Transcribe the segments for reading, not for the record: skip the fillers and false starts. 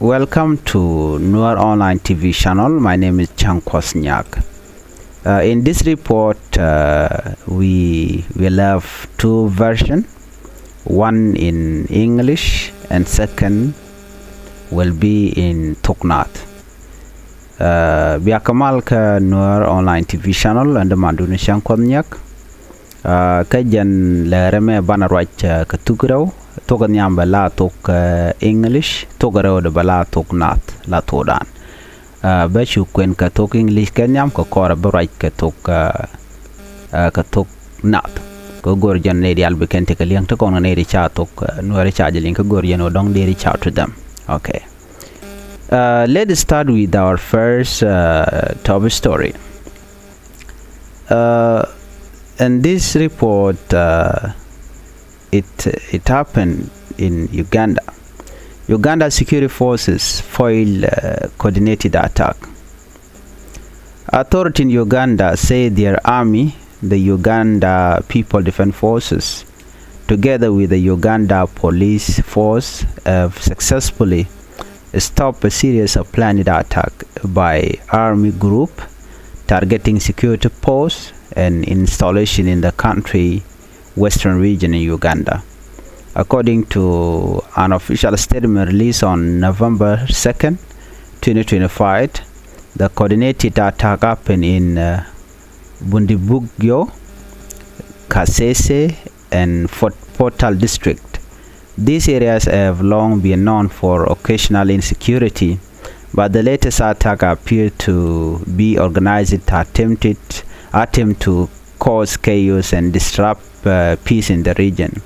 Welcome to Nuer Online TV channel. My name is Chang Kwasnyak. In this report, we will have two versions, one in English and second will be in Toknat. Biakamal ka Nuer Online TV channel and Manduni Chang Kwasnyak. Kajan la reme banarwach ka tugraw togan yamba la tok English togaraw de bala tok nat la todan ba chu kwen ka tok English kan yam ko kora baraj ka tok nat ko gorjan ne di albe kente ka liang to kono ne di cha tok nuare cha jelin ka gorjan odong de cha to them. Okay, let's start with our first top story. And this report, it happened in Uganda. Uganda security forces foiled coordinated attack. Authorities in Uganda say their army, the Uganda People Defense Forces, together with the Uganda Police Force, have successfully stopped a series of planned attacks by army group targeting security posts and installation in the country western region in Uganda. According to an official statement released on November 2nd, 2025, the coordinated attack happened in Bundibugyo, Kasese, and Fort Portal district. These areas have long been known for occasional insecurity, but the latest attack appeared to be organized attempt to cause chaos and disrupt peace in the region.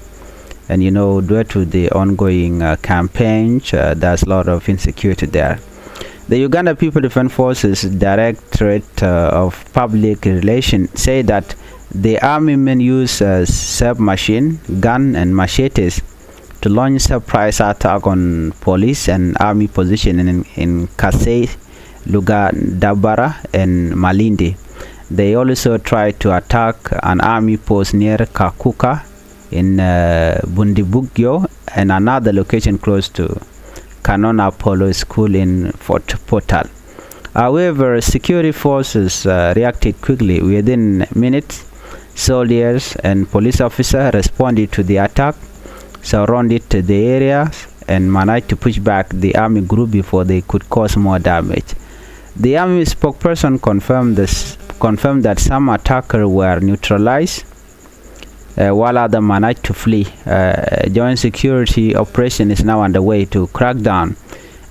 And you know, due to the ongoing campaigns, there's a lot of insecurity there. The Uganda People Defense Forces Directorate of Public Relations say that the army men use submachine gun and machetes to launch surprise attack on police and army position in Kasai, Lugadabara, and Malindi. They also tried to attack an army post near Kakuka in Bundibugyo and another location close to Kanona Polo School in Fort Portal. However, security forces reacted quickly. Within minutes, soldiers and police officers responded to the attack, surrounded the area, and managed to push back the army group before they could cause more damage. The army spokesperson confirmed that some attackers were neutralized, while others managed to flee. Joint security operation is now underway to crack down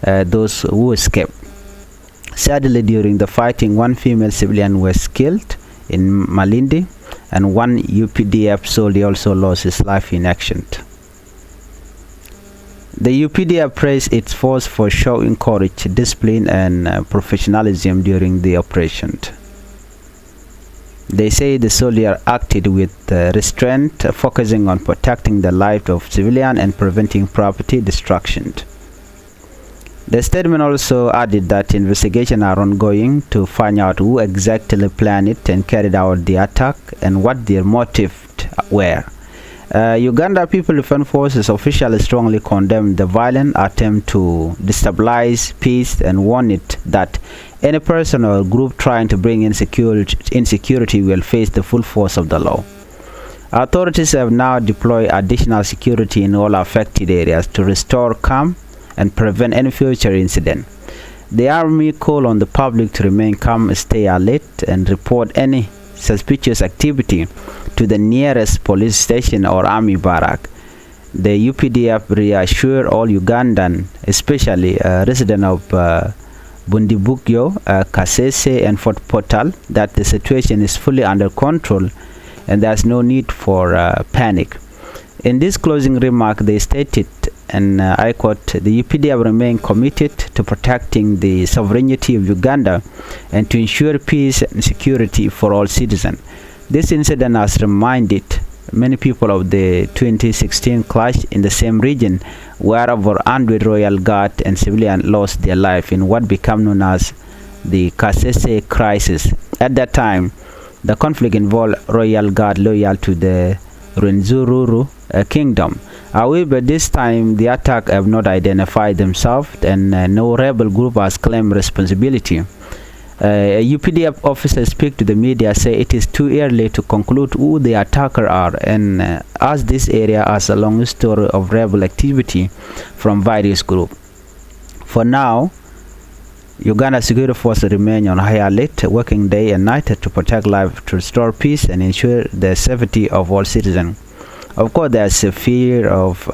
those who escaped. Sadly, during the fighting, one female civilian was killed in Malindi, and one UPDF soldier also lost his life in action. The UPDF praised its force for showing courage, discipline, and professionalism during the operation. They say the soldier acted with restraint, focusing on protecting the life of civilians and preventing property destruction. The statement also added that investigations are ongoing to find out who exactly planned it and carried out the attack and what their motives were. Uganda People Defense Forces officially strongly condemned the violent attempt to destabilize peace and warned that any person or group trying to bring insecurity will face the full force of the law. Authorities have now deployed additional security in all affected areas to restore calm and prevent any future incident. The army call on the public to remain calm, stay alert, and report any suspicious activity to the nearest police station or army barrack. The UPDF reassure all Ugandan, especially residents of Bundibugyo, Kasese, and Fort Portal, that the situation is fully under control and there's no need for panic. In this closing remark, they stated, and I quote, "The UPDF remain committed to protecting the sovereignty of Uganda and to ensure peace and security for all citizens. This incident has reminded many people of the 2016 clash in the same region where over 100 Royal Guard and civilians lost their life in what became known as the Kasese crisis. At that time, the conflict involved Royal Guard loyal to the Rwenzururu kingdom However, this time the attack have not identified themselves, and no rebel group has claimed responsibility. A UPDF officer speak to the media say it is too early to conclude who the attacker are, and as this area has a long story of rebel activity from various groups. For now, Uganda security forces remain on high alert, working day and night to protect life, to restore peace and ensure the safety of all citizens. Of course, there's a fear of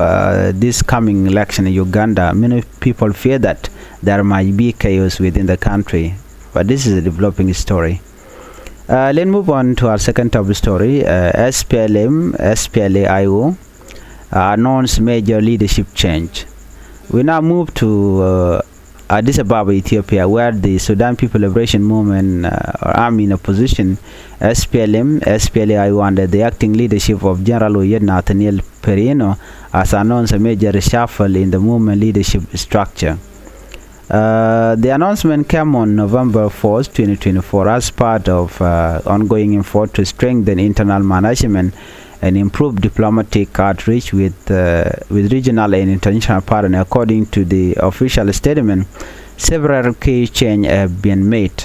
this coming election in Uganda. Many people fear that there might be chaos within the country. But this is a developing story. Let's move on to our second top story. SPLA IO announced major leadership change. We now move to Addis Ababa, Ethiopia, where the Sudan People Liberation Movement army in opposition, SPLA IO, under the acting leadership of General Oyet has announced a major reshuffle in the movement leadership structure. The announcement came on November 4th, 2024, as part of ongoing effort to strengthen internal management and improve diplomatic outreach with regional and international partners. According to the official statement, several key changes have been made.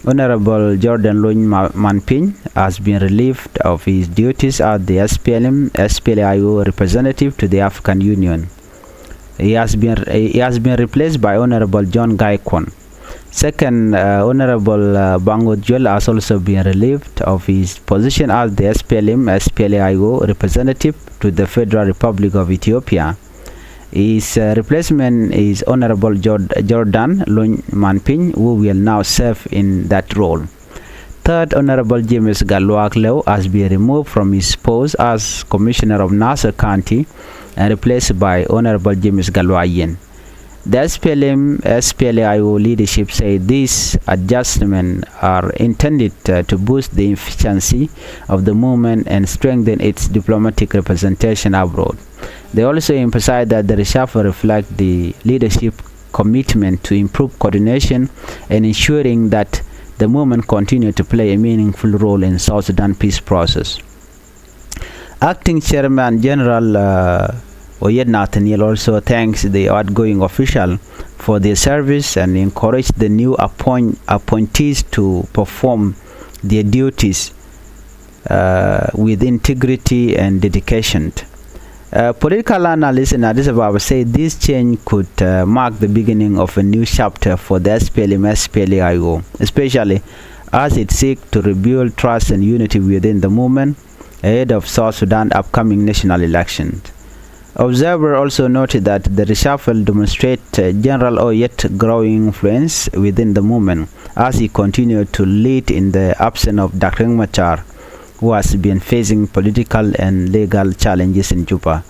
Honorable Jordan Loin Manpin has been relieved of his duties as the SPLA IO representative to the African Union. He has been replaced by Honorable John Gaikon. Second, Honorable Bango Jol has also been relieved of his position as the SPLA IO representative to the Federal Republic of Ethiopia. His replacement is Honorable Jordan Loin Manpin, who will now serve in that role. Third, Honorable James Galwak Leo has been removed from his post as Commissioner of Nasser County and replaced by Honorable James Galwayen. The SPLA IO leadership said these adjustments are intended to boost the efficiency of the movement and strengthen its diplomatic representation abroad. They also emphasized that the reshuffle reflects the leadership commitment to improve coordination and ensuring that the movement continues to play a meaningful role in South Sudan peace process. Acting Chairman General Oyet also thanks the outgoing official for their service and encouraged the new appointees to perform their duties with integrity and dedication. Political analysts in Addis Ababa say this change could mark the beginning of a new chapter for the SPLA IO, especially as it seeks to rebuild trust and unity within the movement ahead of South Sudan's upcoming national elections. Observers also noted that the reshuffle demonstrates General Oyet's growing influence within the movement as he continued to lead in the absence of Dr. Machar, who has been facing political and legal challenges in Juba.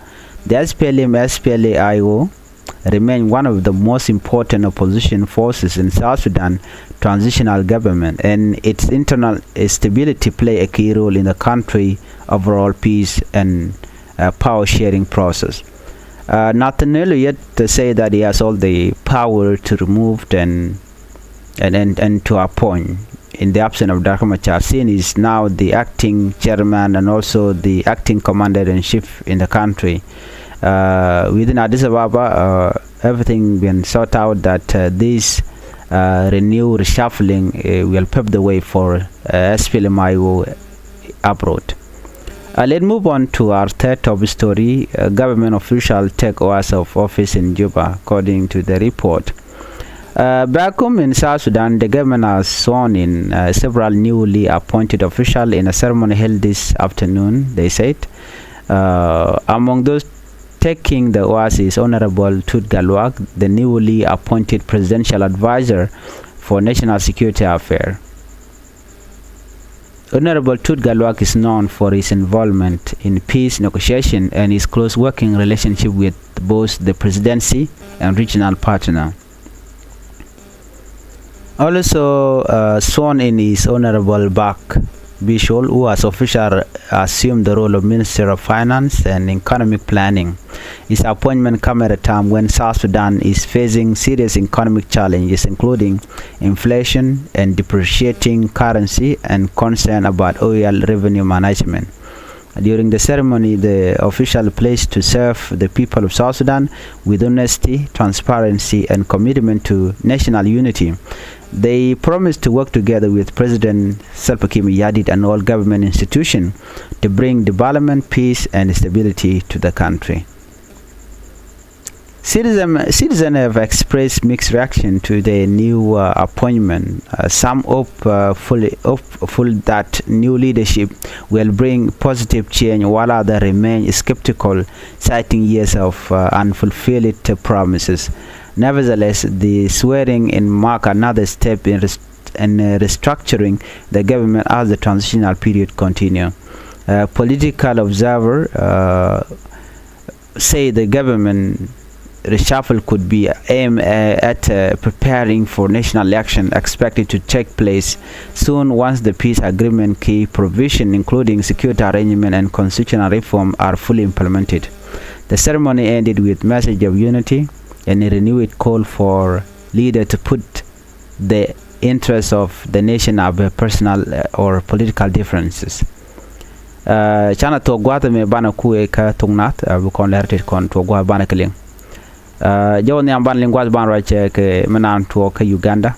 The SPLA IO remain one of the most important opposition forces in South Sudan transitional government, and its internal stability play a key role in the country overall peace and power sharing process. Nathaniel yet to say that he has all the power to remove and to appoint in the absence of Dr. Machar, since he is now the acting chairman and also the acting commander-in-chief in the country. Within Addis Ababa, everything been sorted out that this renewed reshuffling will pave the way for SPLM-IO abroad. Let's move on to our third top story. Government officials take hours of office in Juba, according to the report. Back home in South Sudan, the government has sworn in several newly appointed officials in a ceremony held this afternoon, they said. Among those taking the oath is Honorable Tut Galwak, the newly appointed presidential advisor for national security affairs. Honorable Tut Galwak is known for his involvement in peace negotiation and his close working relationship with both the presidency and regional partner. Also sworn in is Honorable Bak Bishol, who has officially assumed the role of Minister of Finance and Economic Planning. His appointment comes at a time when South Sudan is facing serious economic challenges, including inflation and depreciating currency and concern about oil revenue management. During the ceremony, the official pledged to serve the people of South Sudan with honesty, transparency, and commitment to national unity. They promised to work together with President Salva Kiir Mayardit and all government institutions to bring development, peace, and stability to the country. Citizens have expressed mixed reaction to the new appointment. Some hopeful that new leadership will bring positive change, while others remain skeptical, citing years of unfulfilled promises. Nevertheless, the swearing-in mark another step in restructuring the government as the transitional period continues. Political observers say the government reshuffle could be aimed at preparing for national election expected to take place soon once the peace agreement key provision, including security arrangement and constitutional reform, are fully implemented. The ceremony ended with message of unity and a renewed call for leaders to put the interests of the nation above personal or political differences. Chana to gwata me bana kuwe ka tungnat bukon lertit kon to gwa bana keling. Jawon yang ban lingwas ban rache ke menan to ka Uganda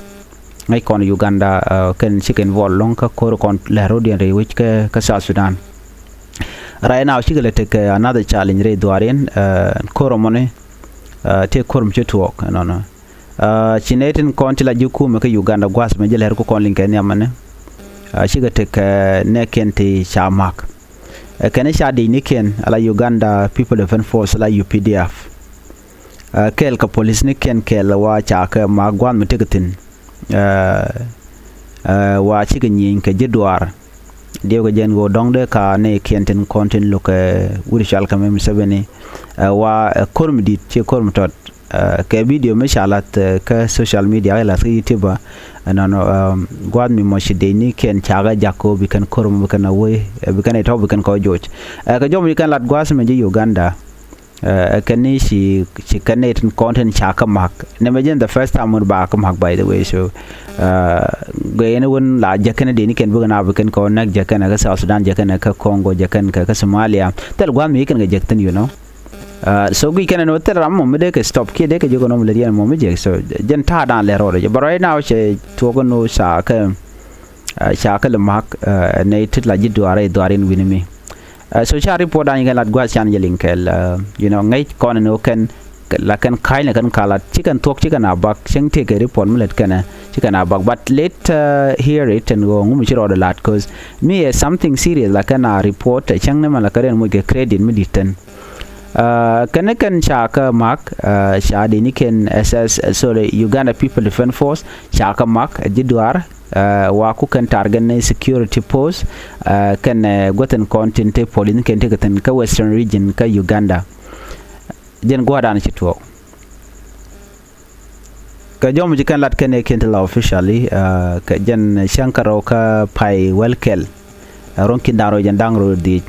ngai kon Uganda ken chicken vol long ka kor kon lero dien re which ka South Sudan. Right now chigale take another challenge re duarien koromone te korum che tuɔɔk no chinetin konti la jukume ka Uganda gwas me jeler ko kon linken yamane chiga tek ne kenti chamak kene shadi niken ala Uganda People Defense Force la UPDF kel ka police niken kel wa chaka magwan metegatin wa chiga nyin ka jedwar dewga jen go dongde ka ne kenten kontin loke wuri shal ka mem sebeni wa korm dit che korm tot ke video meshalat ka social media la YouTube no gwad mi mo shideni ken chaga jako bikan korm bikan away bikan eto bikan ko joj ka jom bikan lat gwas me Uganda kani shi kanet content chaka mak nemejen the first time mun ba ka mak by the way so gayene won la jakane de ni ken bugan abuken ko nak jakane ka South Sudan jakane ka Congo jakane ka Somalia tel gwan mi ken ga jakten you know so we can no tel ram mo de ke stop ke de ke jogo no le mo me je so jen ta dan le ro de but right now che to go no sa ka le mak ne tit la jidu are doarin winimi so cha report an lat gwa chan yeling kel you know ngai kon no ken la kan kai na kan kala chicken talk chicken abak cheng take a report mulet kana chicken abak but let hear it and go ngum chiro de lat cause me something serious la kana report cheng ne mala karen mo ge credit mi diten kana kan chaka mak shadi ni ken ss so the Uganda People Defense Force chaka mak jidwar wa ku kan targan security post kan goten content polin ken te ka western region ka Uganda jen gwadan ci to ka jom ji kan lat ken la officially ka jen shankaro ka pai welkel ronki daro jen dangro di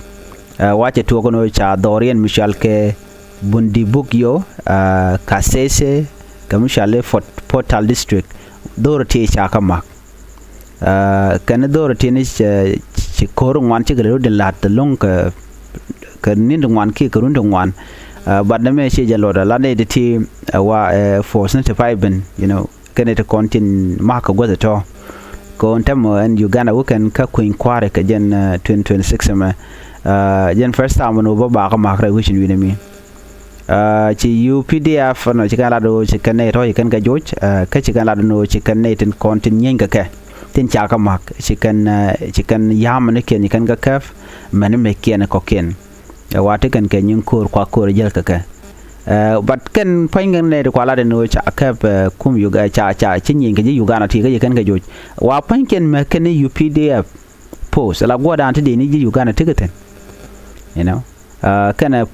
wache to kono cha dorien michal ke bundi bugyo kasese ka michale portal district doroti cha kamak kan doroti ni ci korun wan ci gelo de lat long ka nindu wan ki karundu wan but the me she jalo da la de ti wa for 75 ben you know kan it contin maka goza to ko ntamo and Uganda we can ka kuin kware ka jen 2026 ma jen first time no ba ka makra wishin winami ci UPDF no ci kala do ci kan to kan ga joj ka ci kala do no ci kan ten contin nyen ka tin cha ka mak ci kan yam ne ken kan ga kaf man me ken ko ken wate kan ken nyin kur kwa kur jel ka but kan pangen ne ko ala de no cha ka kum yuga cha cin nyin ga Uganda ti ga kan ga joj wa panken me ken UPDF post la goda ante de ni Uganda tigeten you know kana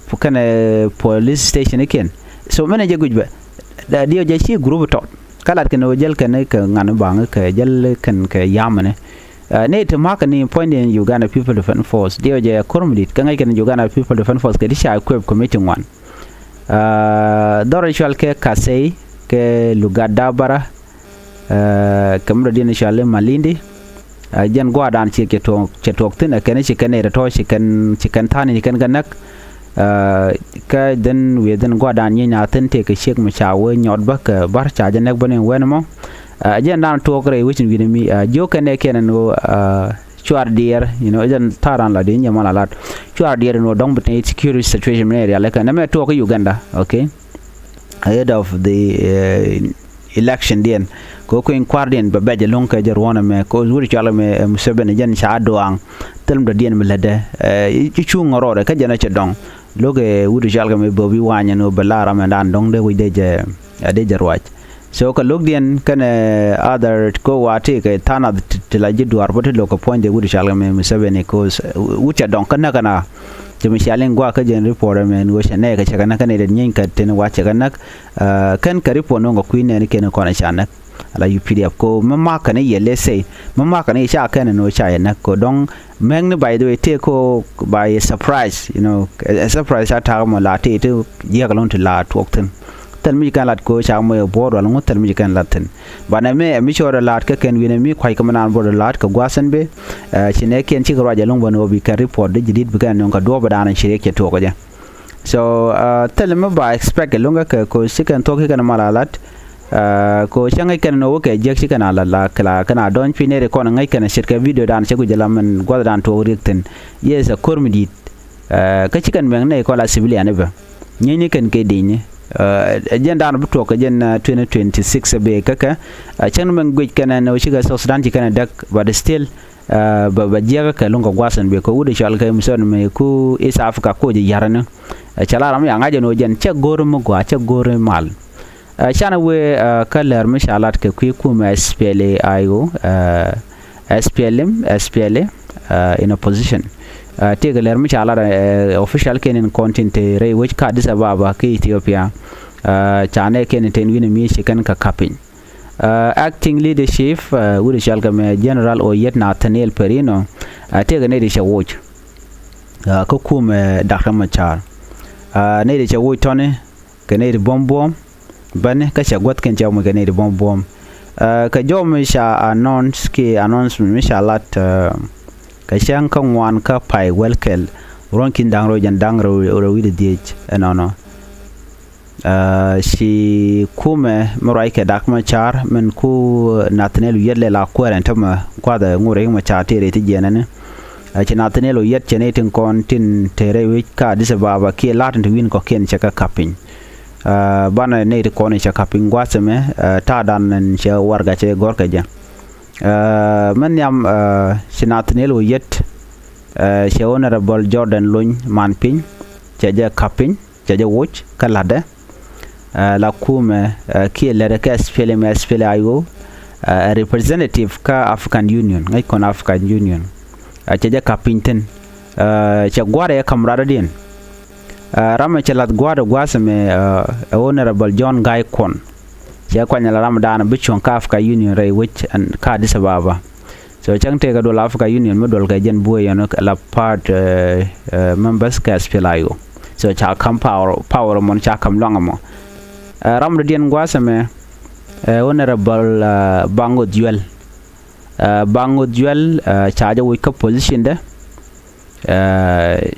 police station again so mena je gujba da dio je ci group to kala kan o jel kan ka ngana bang ka jel kan ka yamane ne to maka ni point in Uganda People Defense Force dio je kormdit kan kan Uganda People Defense Force ka disha equip committee one dorishal ke kasei ke lugada bara kamra din shale malindi jen gwa dan chi ke tok tin ken chi ken to chi ken tani ken ganak ka den we den gwa dan nya tin te ke shek ma cha we nyot ba ka bar cha jen bonen wen mo jen dan tok re wichin wi mi jo ken ken no chuar dear jen taran la din yamala lat chuar dear no dong but security situation area like na me tok Uganda okay ahead of the election den ko in kwardien ba beje lonka jer wona me ko wuri chala me museben jen cha doang telm do dien me lede ci chu ngorore ka jena ci dong loge wuri chala me bobi wanya no balara me dan dong de wi de je rwach so ka log dien kan other ko wati ke tana tilaji duar bote loko point de wuri chala me museben ko wucha dong kana jemi shalen gwa ka jen report men wo shane ka chaka naka ne de nyin ka ten wa chaka nak kan ka report no ko ne ken ko na shanak ala UPDF ko mama ka ne yele sei mama ka ne sha kan no sha yana ko don men ne by the way te ko by a surprise a surprise ta mo la te ye ka lon to la twokten tel mi kan lat ko sha mo board wala ngotel mi kan laten bana me mi chora lat ka ken wina mi kwai kama nan board lat ka gwasan be chine ken chi raja long bono bi ka report de jidit bi kan ka do badana shire ke to ko ja so tel me ba expect longa ka ko sikan to ke kan malalat ko changa ken no ke jek chi kan ala la kala kana don pinere ko ngai kan shirka video dan se ku jala men gwadan to rikten yes a kormidit ka chi kan men ne ko la civilian be nyini kan ke dinyi agenda no to ka jen 2026 be kaka chan men gwej kana no shiga so Sudan kana dak but still ba jega ka lunga gwasan be ko wude shal kay muson me ku East Africa ko je yarana chala ram ya ngaje no jen che gor mo gwa che gor mal chana we kaler mishalat ke ku ma SPLA IO SPLA in opposition take ler mishalat official kenin content re which ka Addis Ababa ke Ethiopia chane ken ten win mi shikan ka kapin acting leadership wuri shalga me General Oyet Nathaniel Perino take ne de shawoj ko kuumɛ Dr. Machar ne de shawoj tone ke ne de bombom bane ka shagwat ken chawo ke ne de bombom ka jom sha announce mi shalat ka shan kan wan ka pai welkel ronkin dangro jan dangro ro wi de diech no si kuumɛ morai ke Dr. Machar men ku Nathaniel yedle la kwaren tama kwa da ngure ma cha tere ti jenane ci Nathaniel yet chene tin kon tin tere wi ka Addis Ababa ke latin win ko ken chaka kapin bana ne ko ne chaka kapin gwaseme ta dan nen che warga che gorka ja man yam ci Nathaniel yet che honorable Jordan Luny man pin che ja kapin che ja watch kalade la kuumɛ ki lere ka SPLA IO representative ka African Union ngai kon African Union che ja kapinten che gware ya kamrada din rama che lat gwada gwaseme honorable John Guy Kon che kwanya la ramadan bichon ka African Union re which and ka Addis Ababa so chang te ga do African Union mo dol ga jen boy no la part members ka SPLA IO so cha kam power mon cha kam longamo ramdo dien gwaseme honorable Bango Duel charge with position de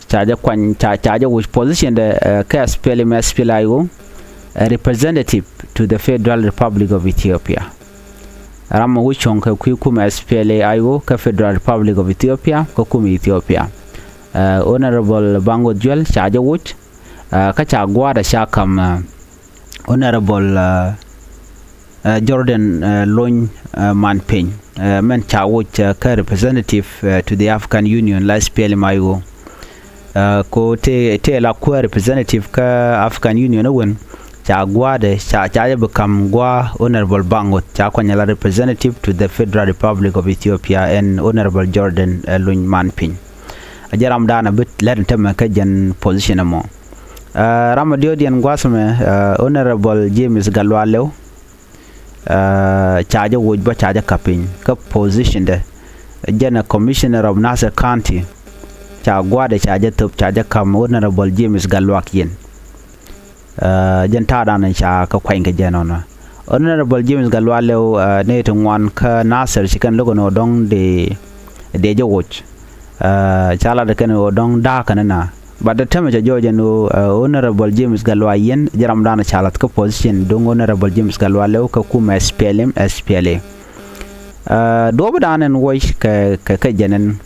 charge with position de SPLM-IO representative to the Federal Republic of Ethiopia ram wichon ka kuumɛ SPLA IO ka Federal Republic of Ethiopia ko kuumɛ Ethiopia honorable Bango Duel charge with ka cha gwada sha kam honorable Jordan Luny Manpin men chawuch ka representative to the African Union la SPLM-IO ko te la ko representative ka African Union won cha gwade cha become gwa honorable Bango cha kwanya la representative to the Federal Republic of Ethiopia and honorable Jordan Luny Manpin ajaram dana bit len tema ka jan position mo ramadio dian gwasme honorable James Galwalew charge would ba charge kapin ka position de jana commissioner of Nasser County cha gwade charge top charge kam honorable James Galwakien jan ta dan cha ka kwain ka jana no Honorable James Galwale ne to wan ka Nasser chikan logo no dong de jowoch chala de kan o dong da kanana but the time Georgia no Honorable James Galwayen jaram dana chalat ka position dong Honorable James Galwale ka kuumɛ SPLM SPLA do badan en voice ka janen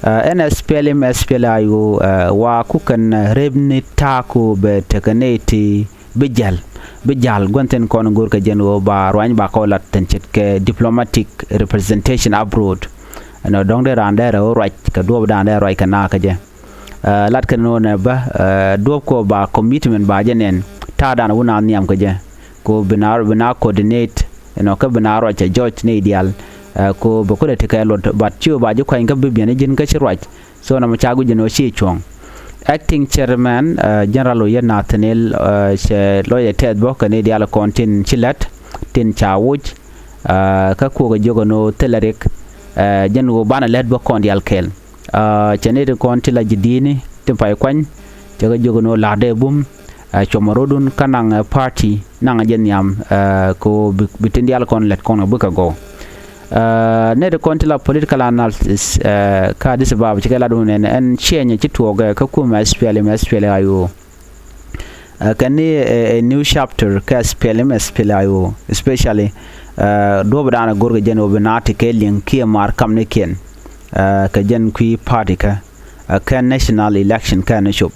en SPLM SPLA IO wa kukan rebni taku be tekaneti bijal gonten kon gor ka jeno ba roñ ba ko lat tenchet ke diplomatic representation abroad no dong de rande ro right ka do badan de roy ka na ka je lat kan no ne ba do ko ba commitment ba jenen ta dan wona niam ka je ko bina coordinate no ka bina ro cha George ne ideal ko ba ko de ka lot bat chiu ba je ko inga bibiane jin ka chi right so na ma chagu jeno chi chong acting chairman general Oyet Nathaniel Oyet bo ka ne ideal kontin chilat tin chawuj ka ko ga jogo no telarek jenu bana let bo kon dial kel chene de kon tila jidini tin pay kwan jaga jogo no lade bum chomorodun kanang party nang jen yam ko bitin dial kon let kon buka go ne de kon tila political analysis ka dis bab chikala dun en chenye chituoga ka kuumɛ SPLM SPLA IO can a new chapter ka SPLM SPLA IO especially do badana gorga jeno benati ke link ki mar kamne ken ka jen kui party ka national election ka ne shop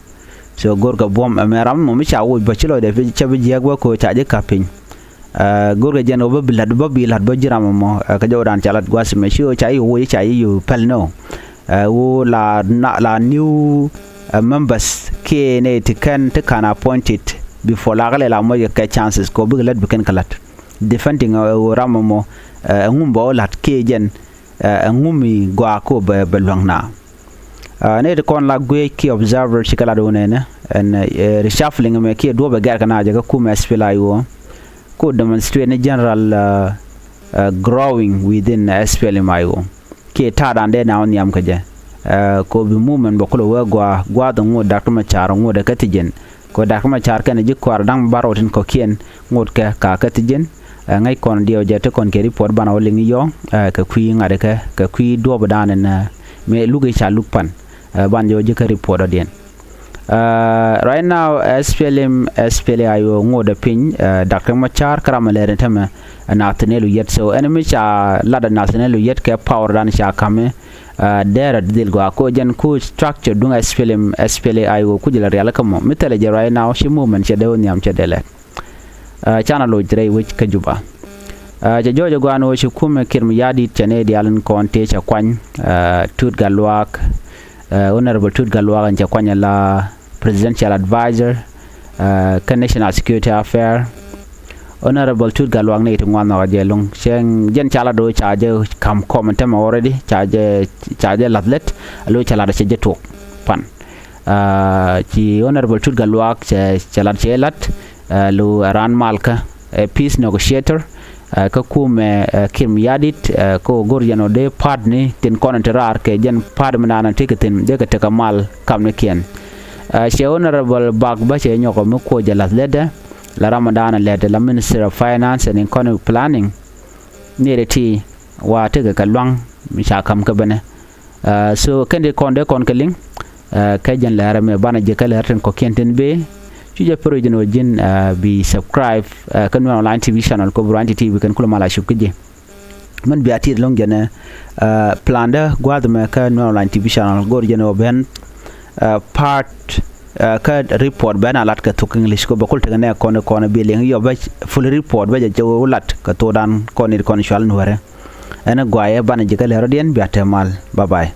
so gorga bom meram mo mi chawo bachilo de chabe jegwa ko chaje kapin gorga jeno ba bilad ba jiram mo ka jodan chalat gwas me shio chai wo chai yu pelno wo la new members ke ne can appointed before la mo ka chances ko biglat biken kalat defending ramamo ngumbo lat ke jen ngumi gwa ko be belongna ne de kon la gwe ki observer chikala do ne en reshuffling me ki do be gar kana jaga kuumɛ SPLA IO ko demonstrate general growing within SPLM-IO ke ta dan de na on yam kaje ko bi movement bokolo gwa do ngo dakma charo ngo de katijen ko dakma char kan ji kwar dang barotin ko kien ngot ka katijen ngai kon dio jete kon ke report bana olingi yo ka kui ngade ka kui do badana na me lugi cha lukpan ban yo je ka report odien right now SPLM SPLA IO ngode pin Dr. Machar karamalere tama Nathaniel Oyet so enemy cha lada Nathaniel Oyet ke power dan cha kame dera dil go ko jen ku structure dunga SPLM SPLA IO ku jela real kamo mitele je right now shi movement che dewo nyam che dele chana lo jre which ka juba je jojo gwano shi kuumɛ kirm yadi tene dialen konte cha kwan tut galwak honorable tut galwak cha kwanya la presidential advisor national security affair honorable tut galwak ne tungwana jelong sheng jen chala do chaje kam comment ma already chaje latlet lo chala da cheje tok pan ci honorable tut galwak chala chelat lo ran malka peace negotiator ka kuumɛ kirm yadit ko gorjano de padni tin konenterar ke jen pad manana tiketin de ka tekamal kamne kien she honorable bagba che nyoko mo ko jalat leda la ramadana leda la minister of finance and economic planning nereti wa tege ka lwang mi sha kam ka bane so kende konde kon keling ka jen la rame bana je kala ten ko kenten be tuje projeno jin bi subscribe kan online TV channel ko Buranti TV kan kula mala shukje man bi atir long gene planda gwadme ka online TV channel gor jeno ben part ka report bana lat ka tok English ko bakul tane kon bi leng yo ba full report ba je lat ka to dan kon shal nuere ana gwaye bana je kala rodien bi atemal bye bye